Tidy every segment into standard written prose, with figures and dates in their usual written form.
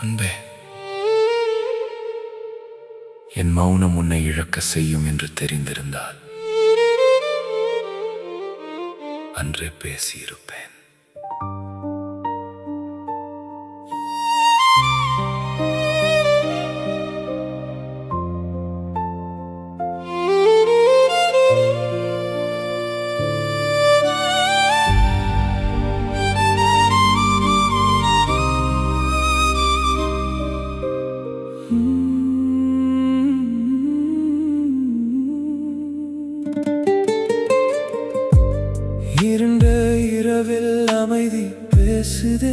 அன்பே, என் மௌனம் உன்னை இழக்க செய்யும் என்று தெரிந்திருந்தால் அன்றே பேசியிருப்பேன். இருண்ட இரவில் அமைதி பேசுதே,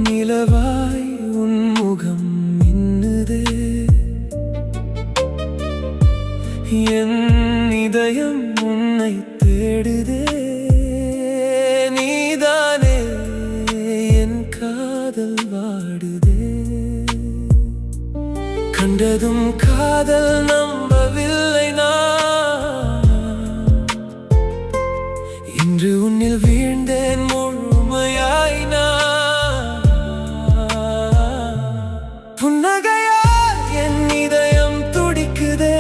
நிலவாய் உன் முகம் மின்னுதே. என் இதயம் உன்னை தேடுதே, நீதானே என் காதல் வாடுதே. கண்டதும் காதல் நம்பவில்லை நான், இன்று உன்னில் வீழ்ந்தேன் முழுமையாய் நான். புன்னகையால் என் இதயம் துடிக்குதே,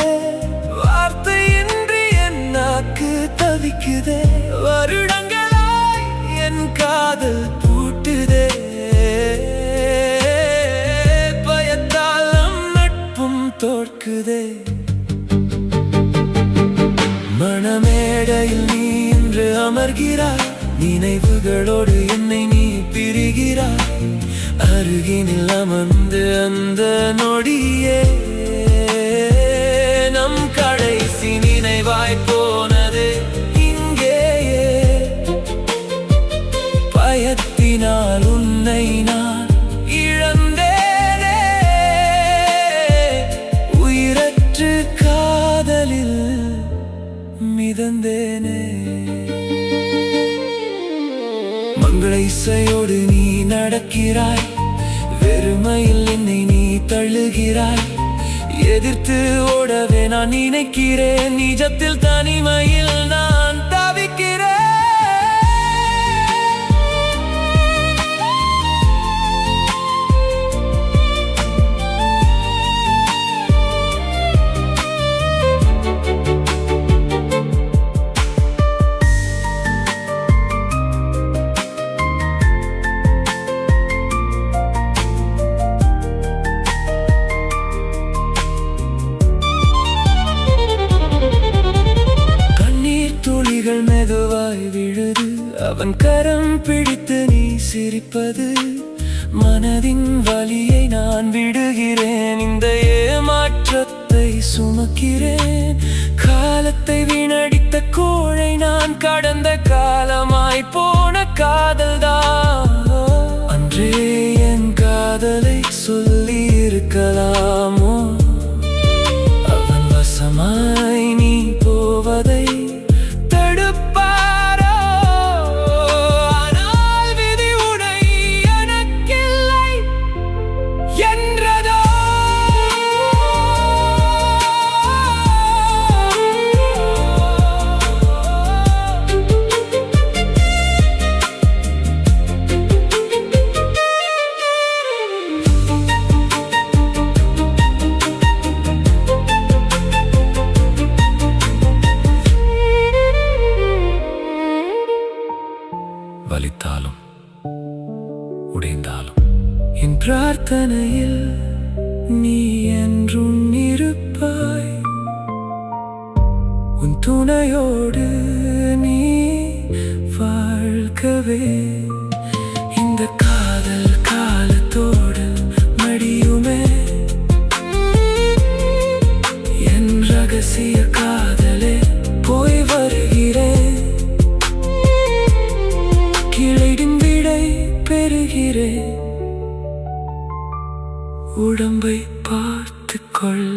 வார்த்தையின்றி என் நாக்கு தவிக்குதே. வருடங்களாய் என் காதல் பூட்டுதே, பயத்தால் நம் நட்பும் தோற்குதே. மணமேடையில் நீ இன்று அமர்கிறாய், நினைவுகளோடு என்னை நீ பிரிகிறாய். அருகினில் அமர்ந்து அந்த நொடியே நம் கடைசி நினைவாய் போனது இங்கேயே. பயத்தினால் உன்னை நான் இழந்தேனே, உயிரற்று காதலில் மிதந்தேனே. மங்கள இசையோடு நீ நடக்கிறாய், வெறுமையில் என்னை நீ தள்ளுகிறாய். எதிர்த்து ஓடவே நான் நினைக்கிறேன், நிஜத்தில் தனிமையில் நான் தவிக்கிறேன். துளிகள் மெதுவாய் விழுது, அவன் கரம் பிடித்து நீ சிரிப்பது. மனதின் வலியை நான் விடுகிறேன், இந்த ஏமாற்றத்தை சுமக்கிறேன். காலத்தை வீணடித்த கோழை நான், கடந்த காலமாய் போன காதல்தான். அன்றே என் காதலை சொல்லி இருக்கலாமோ, அவன் வசமாய் நீ போவதை வலித்தாலும் உடைந்தாலும் என் பிரார்த்தனையில் நீ என்றும் இருப்பாய். உன் துணையோடு நீ வாழ்கவே. இந்த காதல் காலத்தோடு மடியுமே, என் ரகசிய காதலே போய் வருகிறேன். கிளையின் விடை பெறுகிறேன், உடம்பை பார்த்து கொள்ள